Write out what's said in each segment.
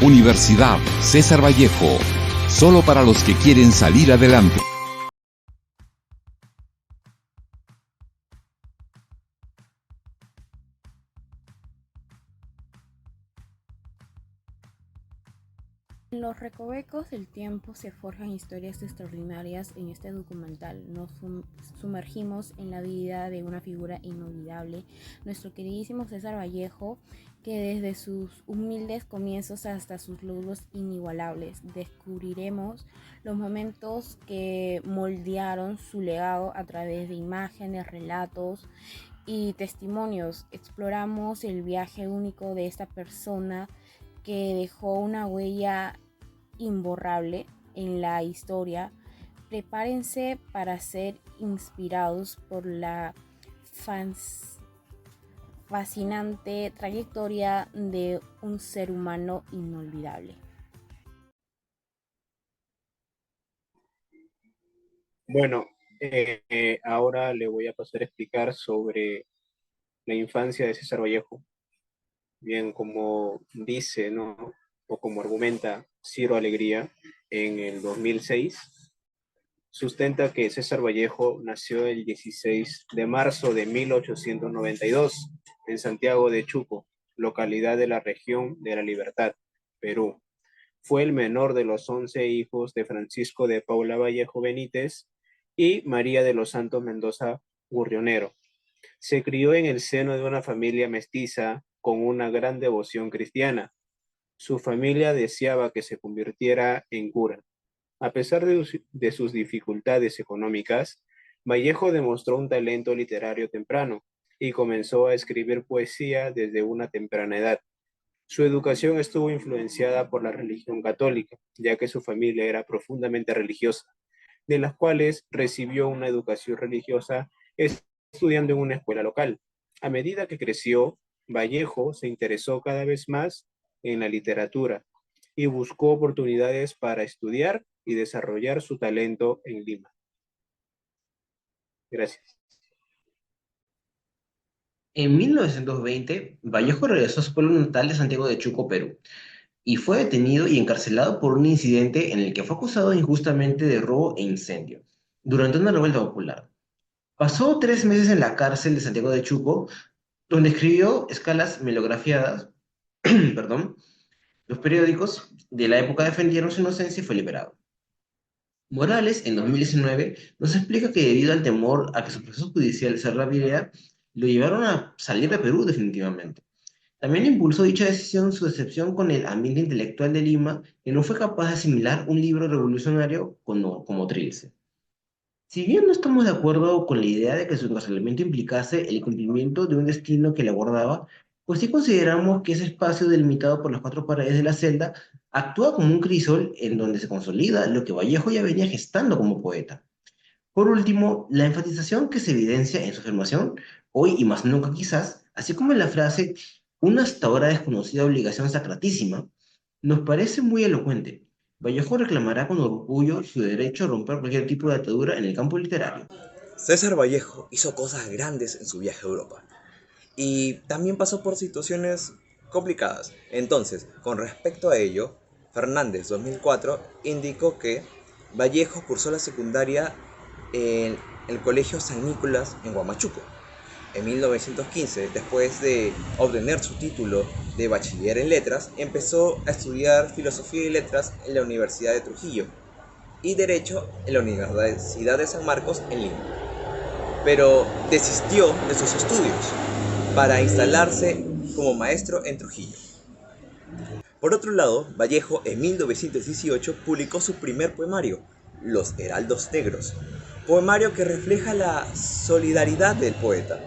Universidad César Vallejo, solo para los que quieren salir adelante. En los recovecos del tiempo se forjan historias extraordinarias. En este documental nos sumergimos en la vida de una figura inolvidable, nuestro queridísimo César Vallejo, que desde sus humildes comienzos hasta sus logros inigualables descubriremos los momentos que moldearon su legado a través de imágenes, relatos y testimonios. Exploramos el viaje único de esta persona que dejó una huella imborrable en la historia. Prepárense para ser inspirados por la fascinante trayectoria de un ser humano inolvidable. Bueno, ahora le voy a pasar a explicar sobre la infancia de César Vallejo. Bien, como dice, ¿no? O como argumenta Ciro Alegría en el 2006, sustenta que César Vallejo nació el 16 de marzo de 1892 en Santiago de Chuco, localidad de la región de La Libertad, Perú. Fue el menor de los 11 hijos de Francisco de Paula Vallejo Benítez y María de los Santos Mendoza Gurrionero. Se crió en el seno de una familia mestiza con una gran devoción cristiana. Su familia deseaba que se convirtiera en cura. A pesar de sus dificultades económicas, Vallejo demostró un talento literario temprano y comenzó a escribir poesía desde una temprana edad. Su educación estuvo influenciada por la religión católica, ya que su familia era profundamente religiosa, de las cuales recibió una educación religiosa estudiando en una escuela local. A medida que creció, Vallejo se interesó cada vez más en la literatura y buscó oportunidades para estudiar y desarrollar su talento en Lima. Gracias. En 1920, Vallejo regresó a su pueblo natal de Santiago de Chuco, Perú, y fue detenido y encarcelado por un incidente en el que fue acusado injustamente de robo e incendio, durante una revuelta popular. Pasó 3 meses en la cárcel de Santiago de Chuco, donde escribió escalas melografiadas, perdón. Los periódicos de la época defendieron su inocencia y fue liberado. Morales, en 2019, nos explica que debido al temor a que su proceso judicial se reabriera, lo llevaron a salir de Perú definitivamente. También impulsó dicha decisión su decepción con el ambiente intelectual de Lima, que no fue capaz de asimilar un libro revolucionario como Trilce. Si bien no estamos de acuerdo con la idea de que su encarcelamiento implicase el cumplimiento de un destino que le abordaba, pues sí consideramos que ese espacio delimitado por las cuatro paredes de la celda actúa como un crisol en donde se consolida lo que Vallejo ya venía gestando como poeta. Por último, la enfatización que se evidencia en su afirmación, hoy y más nunca quizás, así como en la frase una hasta ahora desconocida obligación sacratísima, nos parece muy elocuente. Vallejo reclamará con orgullo su derecho a romper cualquier tipo de atadura en el campo literario. César Vallejo hizo cosas grandes en su viaje a Europa y también pasó por situaciones complicadas. Entonces, con respecto a ello, Fernández 2004 indicó que Vallejo cursó la secundaria en el Colegio San Nicolás en Huamachuco. En 1915, después de obtener su título de bachiller en letras, empezó a estudiar filosofía y letras en la Universidad de Trujillo y derecho en la Universidad de San Marcos en Lima, pero desistió de sus estudios para instalarse como maestro en Trujillo. Por otro lado, Vallejo en 1918 publicó su primer poemario, Los Heraldos Negros, poemario que refleja la solidaridad del poeta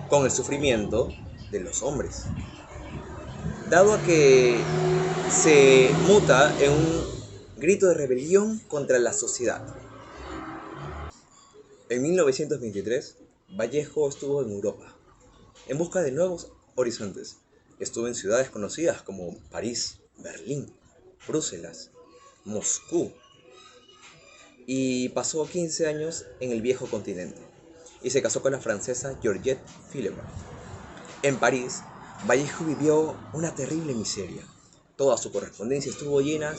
con el sufrimiento de los hombres, dado a que se muta en un grito de rebelión contra la sociedad. En 1923, Vallejo estuvo en Europa, en busca de nuevos horizontes. Estuvo en ciudades conocidas como París, Berlín, Bruselas, Moscú, y pasó 15 años en el viejo continente, y se casó con la francesa Georgette Philemon. En París, Vallejo vivió una terrible miseria. Toda su correspondencia estuvo llena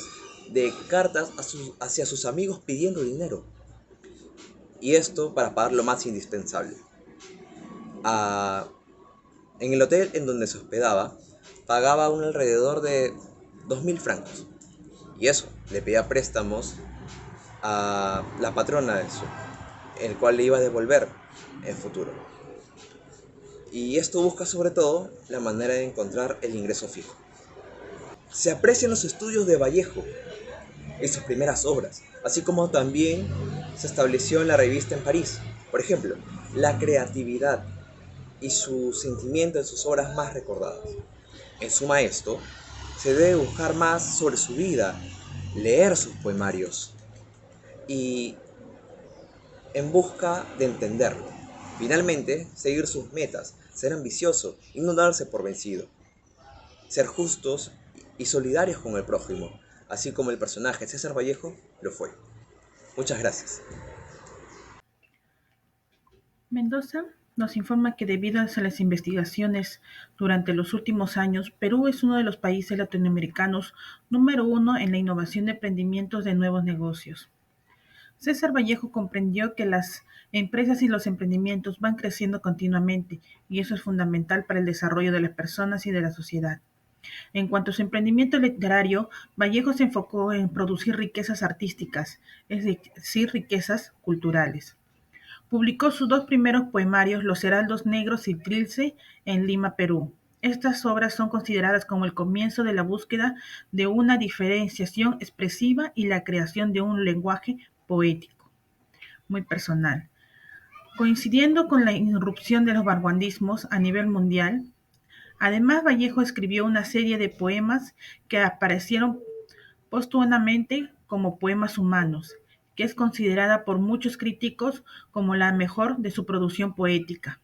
de cartas hacia sus amigos pidiendo dinero. Y esto para pagar lo más indispensable. En el hotel en donde se hospedaba, pagaba un alrededor de 2.000 francos. Y eso, le pedía préstamos a la patrona de eso, el cual le iba a devolver en futuro. Y esto busca sobre todo la manera de encontrar el ingreso fijo. Se aprecian los estudios de Vallejo y sus primeras obras, así como también se estableció en la revista en París. Por ejemplo, la creatividad y su sentimiento en sus obras más recordadas. En suma a esto, se debe buscar más sobre su vida, leer sus poemarios y en busca de entenderlo. Finalmente, seguir sus metas, ser ambicioso y no darse por vencido. Ser justos y solidarios con el prójimo, así como el personaje César Vallejo lo fue. Muchas gracias. Mendoza nos informa que debido a las investigaciones durante los últimos años, Perú es uno de los países latinoamericanos número 1 en la innovación de emprendimientos de nuevos negocios. César Vallejo comprendió que las empresas y los emprendimientos van creciendo continuamente y eso es fundamental para el desarrollo de las personas y de la sociedad. En cuanto a su emprendimiento literario, Vallejo se enfocó en producir riquezas artísticas, es decir, riquezas culturales. Publicó sus 2 primeros poemarios, Los Heraldos Negros y Trilce, en Lima, Perú. Estas obras son consideradas como el comienzo de la búsqueda de una diferenciación expresiva y la creación de un lenguaje poético, muy personal. Coincidiendo con la irrupción de los vanguardismos a nivel mundial, además Vallejo escribió una serie de poemas que aparecieron póstumamente como poemas humanos, que es considerada por muchos críticos como la mejor de su producción poética.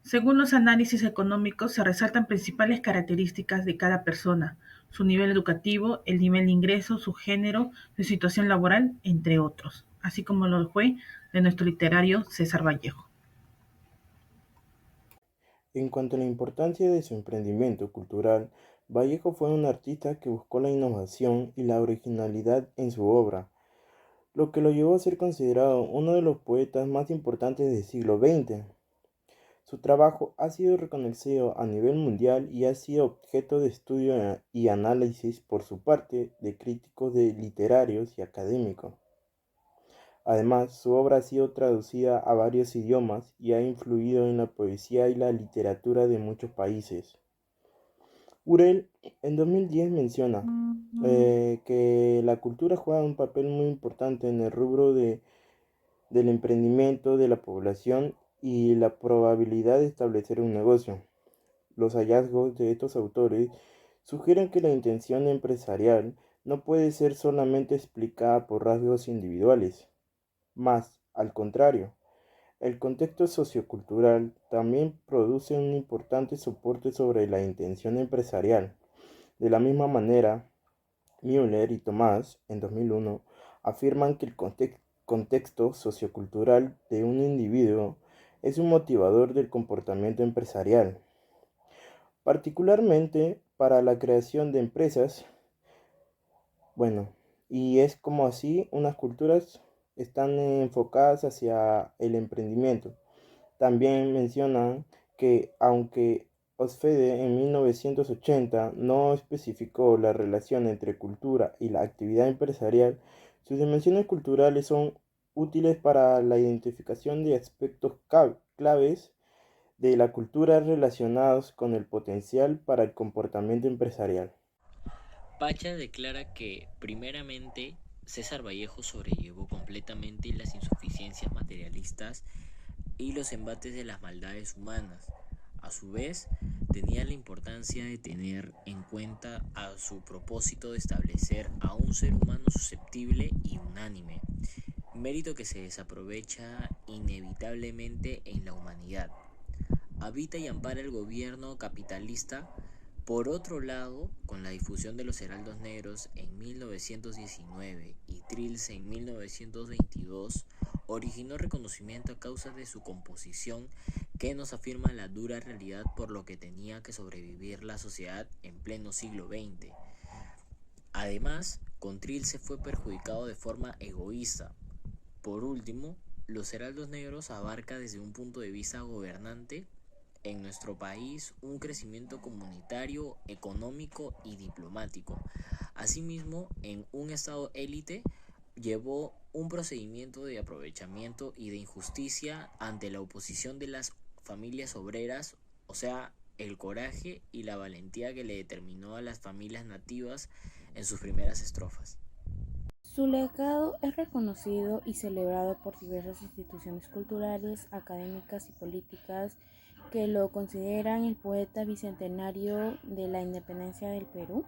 Según los análisis económicos, se resaltan principales características de cada persona, su nivel educativo, el nivel de ingreso, su género, su situación laboral, entre otros, así como lo fue de nuestro literario César Vallejo. En cuanto a la importancia de su emprendimiento cultural, Vallejo fue un artista que buscó la innovación y la originalidad en su obra, lo que lo llevó a ser considerado uno de los poetas más importantes del siglo XX. Su trabajo ha sido reconocido a nivel mundial y ha sido objeto de estudio y análisis por su parte de críticos literarios y académicos. Además, su obra ha sido traducida a varios idiomas y ha influido en la poesía y la literatura de muchos países. Urel en 2010 menciona que la cultura juega un papel muy importante en el rubro del emprendimiento de la población y la probabilidad de establecer un negocio. Los hallazgos de estos autores sugieren que la intención empresarial no puede ser solamente explicada por rasgos individuales. Más, al contrario, el contexto sociocultural también produce un importante soporte sobre la intención empresarial. De la misma manera, Müller y Tomás, en 2001, afirman que el contexto sociocultural de un individuo es un motivador del comportamiento empresarial, particularmente para la creación de empresas. Y es como así unas culturas están enfocadas hacia el emprendimiento. También mencionan que aunque Osfede en 1980 no especificó la relación entre cultura y la actividad empresarial, sus dimensiones culturales son útiles para la identificación de aspectos claves de la cultura relacionados con el potencial para el comportamiento empresarial. Pacha declara que, primeramente, César Vallejo sobrellevó completamente las insuficiencias materialistas y los embates de las maldades humanas. A su vez, tenía la importancia de tener en cuenta a su propósito de establecer a un ser humano susceptible y unánime, mérito que se desaprovecha inevitablemente en la humanidad. Habita y ampara el gobierno capitalista. Por otro lado, con la difusión de los Heraldos Negros en 1919 y Trilce en 1922, originó reconocimiento a causa de su composición que nos afirma la dura realidad por lo que tenía que sobrevivir la sociedad en pleno siglo XX. Además, con Trilce fue perjudicado de forma egoísta. Por último, Los Heraldos Negros abarca desde un punto de vista gobernante en nuestro país un crecimiento comunitario, económico y diplomático. Asimismo, en un estado élite llevó un procedimiento de aprovechamiento y de injusticia ante la oposición de las familias obreras, o sea, el coraje y la valentía que le determinó a las familias nativas en sus primeras estrofas. Su legado es reconocido y celebrado por diversas instituciones culturales, académicas y políticas que lo consideran el poeta bicentenario de la independencia del Perú.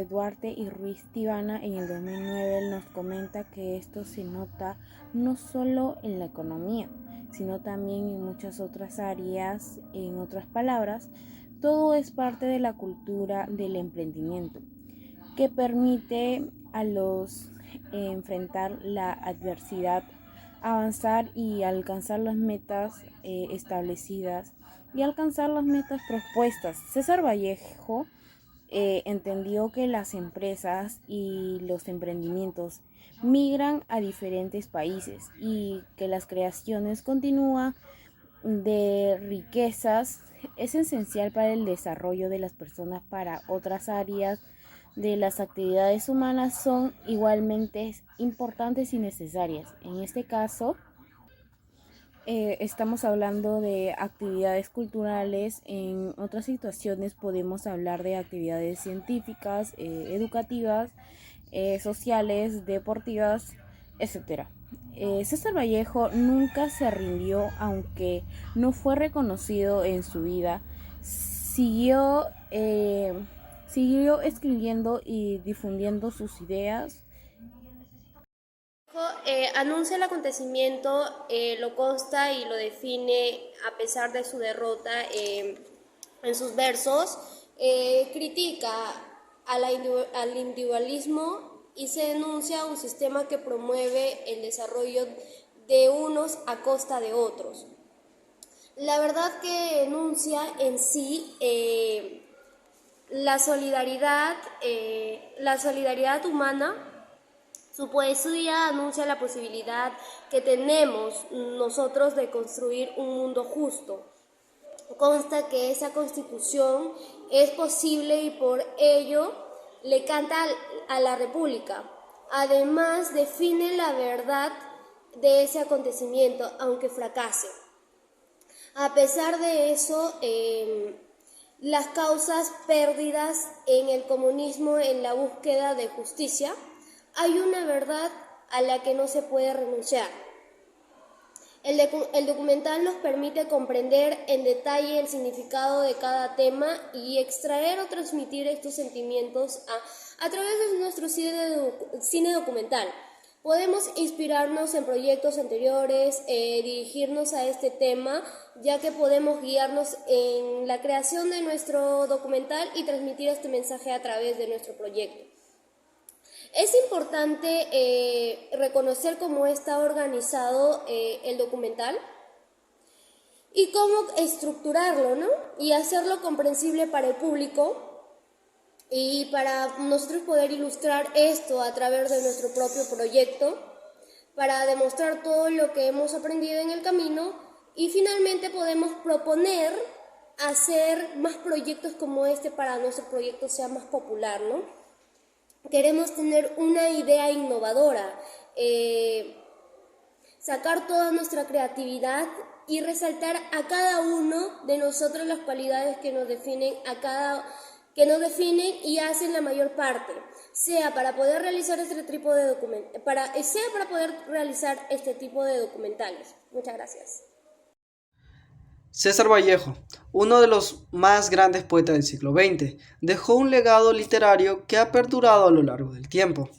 Duarte y Ruiz Tibana en el 2009 nos comenta que esto se nota no solo en la economía, sino también en muchas otras áreas. En otras palabras, todo es parte de la cultura del emprendimiento, que permite a los enfrentar la adversidad, avanzar y alcanzar las metas establecidas y alcanzar las metas propuestas. César Vallejo entendió que las empresas y los emprendimientos migran a diferentes países y que las creaciones continuas de riquezas es esencial para el desarrollo de las personas. Para otras áreas de las actividades humanas son igualmente importantes y necesarias. En este caso, estamos hablando de actividades culturales. En otras situaciones podemos hablar de actividades científicas, educativas, sociales, deportivas, etc. César Vallejo nunca se rindió, aunque no fue reconocido en su vida. Siguió escribiendo y difundiendo sus ideas. Anuncia el acontecimiento, lo consta y lo define a pesar de su derrota en sus versos. Critica al individualismo y se denuncia un sistema que promueve el desarrollo de unos a costa de otros. La verdad que enuncia en sí la solidaridad humana. Su poesía anuncia la posibilidad que tenemos nosotros de construir un mundo justo. Consta que esa constitución es posible y por ello le canta a la República. Además, define la verdad de ese acontecimiento, aunque fracase. A pesar de eso, las causas perdidas en el comunismo en la búsqueda de justicia, hay una verdad a la que no se puede renunciar. El documental nos permite comprender en detalle el significado de cada tema y extraer o transmitir estos sentimientos a través de nuestro cine documental. Podemos inspirarnos en proyectos anteriores, dirigirnos a este tema, ya que podemos guiarnos en la creación de nuestro documental y transmitir este mensaje a través de nuestro proyecto. Es importante reconocer cómo está organizado el documental y cómo estructurarlo, ¿no? Y hacerlo comprensible para el público y para nosotros poder ilustrar esto a través de nuestro propio proyecto, para demostrar todo lo que hemos aprendido en el camino y finalmente podemos proponer hacer más proyectos como este para nuestro proyecto sea más popular, ¿no? Queremos tener una idea innovadora, sacar toda nuestra creatividad y resaltar a cada uno de nosotros las cualidades que nos definen, y hacen la mayor parte, sea para poder realizar este tipo de documentales. Muchas gracias. César Vallejo, uno de los más grandes poetas del siglo XX, dejó un legado literario que ha perdurado a lo largo del tiempo.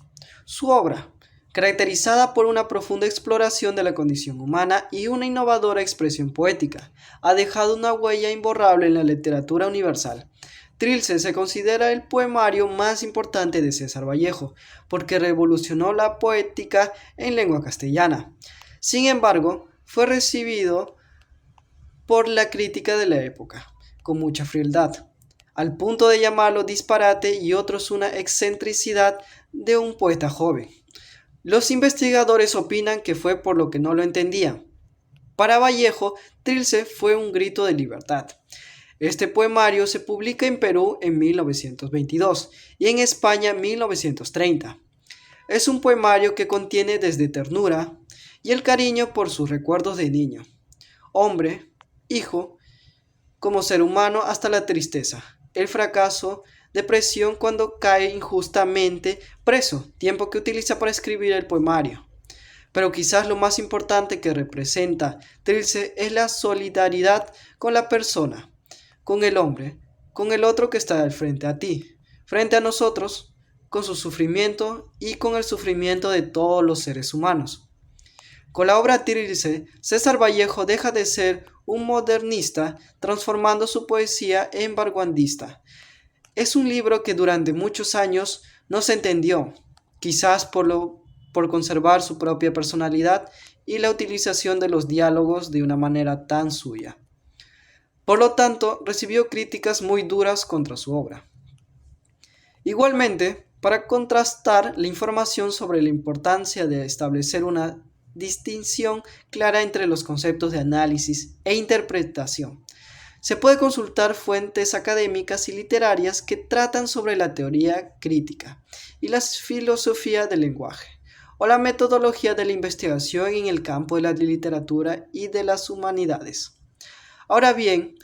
Su obra, caracterizada por una profunda exploración de la condición humana y una innovadora expresión poética, ha dejado una huella imborrable en la literatura universal. Trilce se considera el poemario más importante de César Vallejo, porque revolucionó la poética en lengua castellana. Sin embargo, fue recibido por la crítica de la época, con mucha frialdad, al punto de llamarlo disparate y otros una excentricidad de un poeta joven. Los investigadores opinan que fue por lo que no lo entendían. Para Vallejo, Trilce fue un grito de libertad. Este poemario se publica en Perú en 1922 y en España en 1930. Es un poemario que contiene desde ternura y el cariño por sus recuerdos de niño, hombre, hijo, como ser humano hasta la tristeza, el fracaso, depresión cuando cae injustamente preso, tiempo que utiliza para escribir el poemario. Pero quizás lo más importante que representa Trilce es la solidaridad con la persona, con el hombre, con el otro que está al frente a ti, frente a nosotros, con su sufrimiento y con el sufrimiento de todos los seres humanos. Con la obra Trilce, César Vallejo deja de ser un modernista, transformando su poesía en vanguardista. Es un libro que durante muchos años no se entendió, quizás por conservar su propia personalidad y la utilización de los diálogos de una manera tan suya. Por lo tanto, recibió críticas muy duras contra su obra. Igualmente, para contrastar la información sobre la importancia de establecer una distinción clara entre los conceptos de análisis e interpretación, se puede consultar fuentes académicas y literarias que tratan sobre la teoría crítica y la filosofía del lenguaje, o la metodología de la investigación en el campo de la literatura y de las humanidades. Ahora bien,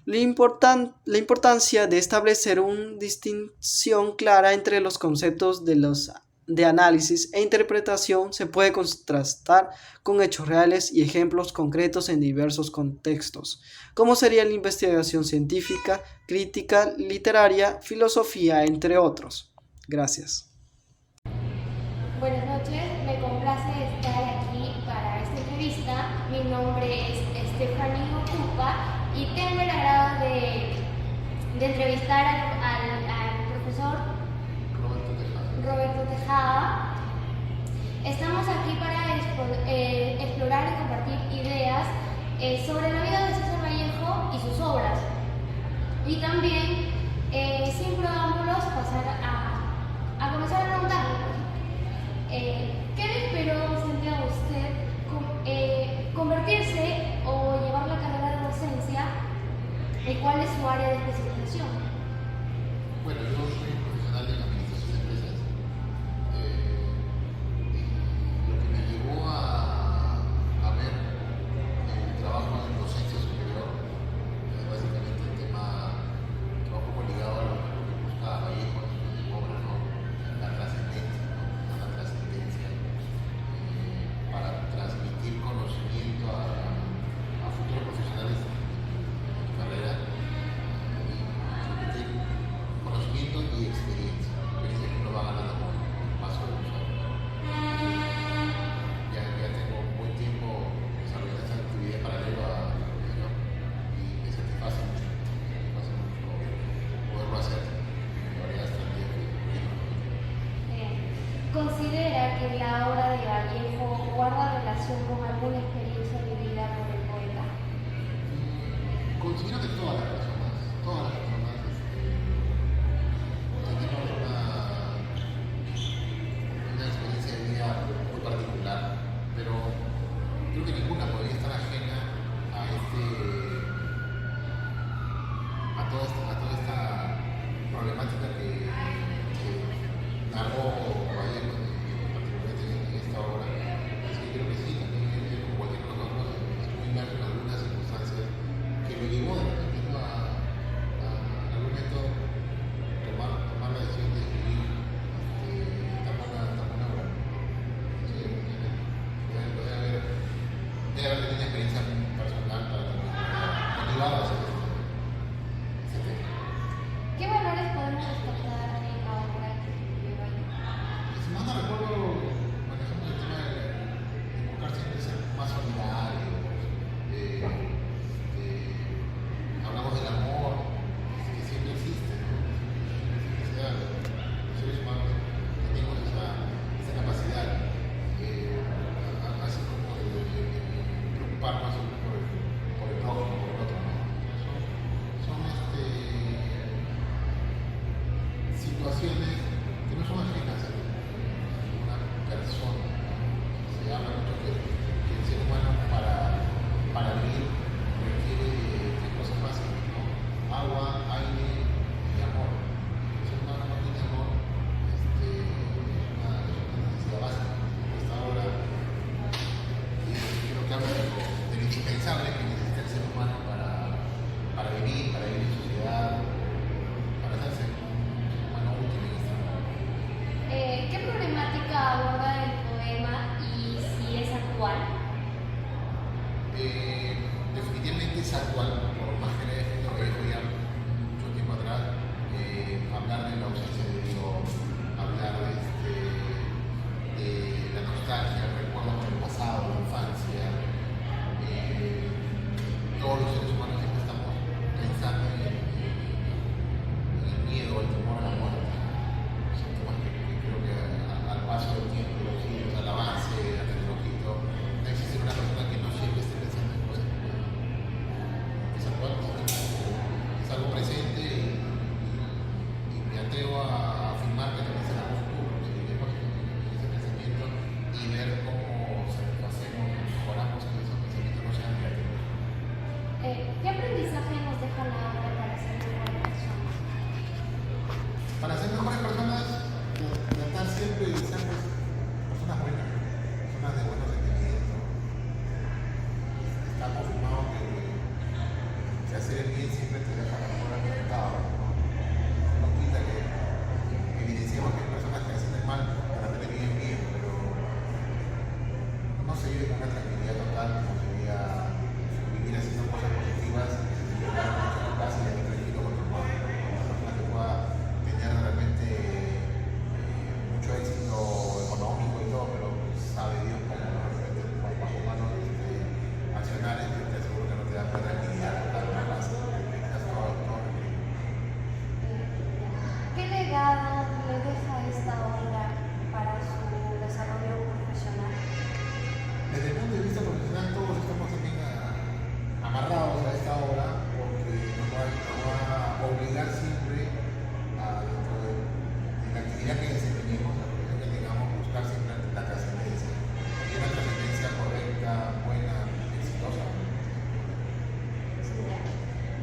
la importancia de establecer una distinción clara entre los conceptos de análisis e interpretación se puede contrastar con hechos reales y ejemplos concretos en diversos contextos, como sería la investigación científica, crítica, literaria, filosofía, entre otros. Gracias. Buenas noches, me complace estar aquí para esta entrevista. Mi nombre es Estefanía Ocupa y tengo el agrado de entrevistar al profesor Roberto Tejada. Estamos aquí para explorar y compartir ideas sobre la vida de César Vallejo y sus obras. Y también, sin preámbulos, pasar a comenzar a preguntarle. ¿Qué le inspiró, Santiago, a usted convertirse o llevar la carrera de docencia? ¿Y cuál es su área de especialización? Bueno, yo soy profesional en administración de empresas. Lo que me llevó a ver el trabajo en docencia superior es básicamente el tema que va un poco ligado a lo que busca Vallejo en su obra, ¿no? La trascendencia, ¿no? La trascendencia para transmitir conocimiento a futuros profesionales de tu carrera, transmitir conocimiento y experiencia que uno va ganando con el paso de los años. Ya tengo un buen tiempo desarrollando esta actividad paralela a la profesión y me satisface mucho poderlo hacer de manera hasta el día de hoy. ¿Considera que la obra de Vallejo guarda relación con alguna experiencia vivida por el poeta? Considero que todas las personas tenemos una experiencia de vida muy particular, pero creo que ninguna podría estar ajena a toda esta problemática que narró Vallejo, particularmente en esta obra. Así que creo que sí, también como cualquier nosotros, es muy inmerso en algunas circunstancias que lo llevó de repente a situaciones que no son ajenas a una persona. Se habla mucho que el ser humano para vivir requiere de cosas básicas, ¿no? Agua, aire y amor. El ser humano no tiene amor, una necesidad básica. Hasta ahora creo que habla de lo indispensable que necesita el ser humano para vivir en sociedad, para hacerse un humano útil en este mundo. ¿Qué problemática aborda el poema y si es actual? Definitivamente es actual, por más que le lo que dijo ya mucho tiempo atrás, hablar de la ausencia de Dios, hablar de la nostalgia, el recuerdo con el pasado, la infancia. Todos los seres humanos siempre estamos pensando en el miedo, el temor a la muerte. Son temas que creo que al paso del tiempo, de los siglos, al avance de la tecnología, no existe una persona que no siempre esté pensando en cosas que es actual, es algo presente y me atrevo a afirmar que también será futuro, si vivimos en ese pensamiento y ver cómo satisfacemos, mejoramos que esos pensamientos no sean negativos. ¿Qué aprendizaje nos deja la obra para ser mejores personas? Para ser mejores personas, tratar siempre de ser personas buenas, personas de buenos sentimientos. Está confirmado que hacer el bien siempre te deja mejores resultados. No quita que evidenciamos que hay personas que hacen el mal para hacer el bien, pero no se vive con una tranquilidad total como sería vivir haciendo cosas positivas y llegar a tu casa y estar tranquilo con tu hermano. Una persona que pueda tener realmente mucho éxito económico y todo, pero sabe Dios cómo realmente bajo manos accionar, te aseguro que no te da una tranquilidad total una paz. Estás todo. ¿Qué legado le deja esta obra para su desarrollo profesional? Desde el punto de vista profesional, todos estamos también amarrados a esta obra porque nos va a obligar siempre dentro de la actividad que desempeñemos, la profesión que tengamos, buscar siempre la trascendencia. Y una trascendencia correcta, buena, exitosa.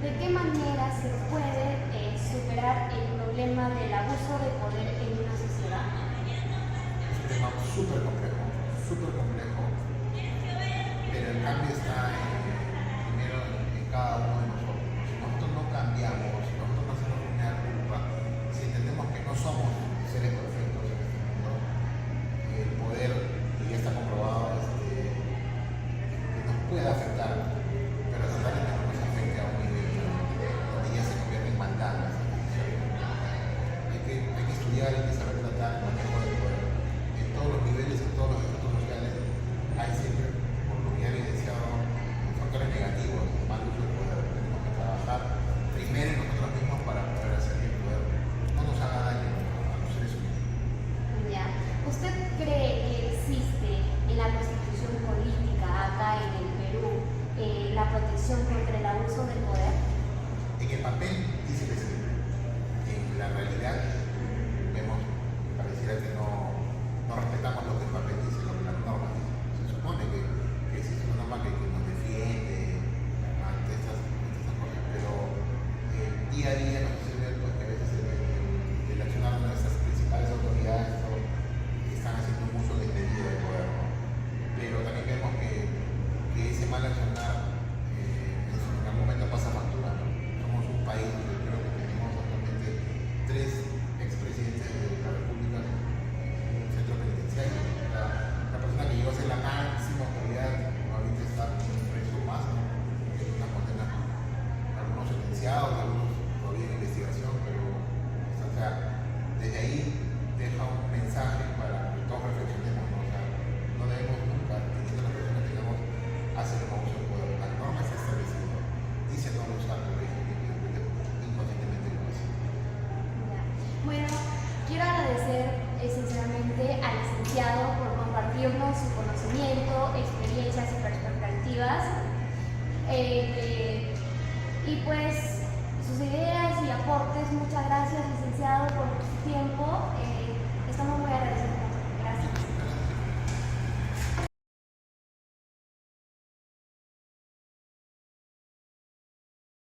¿De qué manera se puede superar el problema del abuso de poder en una sociedad? Es un tema súper complejo, pero el cambio está primero en cada uno de nosotros. Si nosotros no cambiamos, si nosotros no hacemos una culpa, si entendemos que no somos seres perfectos en este mundo, el poder, y ya está comprobado, que nos puede afectar, pero totalmente no nos afecte a un nivel donde ya se convierte en maldad. Hay que estudiar, hay que saber tratar el manejo del poder. En todos los niveles, en todos los estratos sociales, hay siempre, por lo que ha evidenciado, factores negativos, mal uso del poder. Tenemos que trabajar primero en nosotros mismos para poder hacer que el poder no nos haga daño a los seres humanos. Ya. ¿Usted cree que existe en la constitución política acá en el Perú la protección contra el abuso del poder? En el papel dice que sí. En la realidad vemos, pareciera que no respetamos lo que el papel dice, lo que las normas dicen. Se supone que existe una norma que nos defiende ante estas cosas, pero día a día nos sucede pues, que a veces el accionar de nuestras principales autoridades están haciendo un uso desmedido del poder, ¿no? Pero también vemos que ese mal accionar en algún momento pasa factura, ¿no? Somos un país donde creo que tenemos actualmente 3 expresidentes de la República en un centro penitenciario. La persona que llegó a ser la máxima autoridad ahorita está preso más, ¿no? Tiene una condena, algunos sentenciados, algunos todavía en investigación, pero o sea, desde ahí deja un mensaje para que todos reflexionemos, ¿no? O sea, no debemos nunca, teniendo la persona que tengamos, hacer un abuso del poder. La norma está establecida, dice no usar, pero inconscientemente lo hace. Bueno, quiero agradecer sinceramente al licenciado por compartirnos su conocimiento, experiencias y perspectivas. Y pues sus ideas y aportes. Muchas gracias, licenciado, por su tiempo.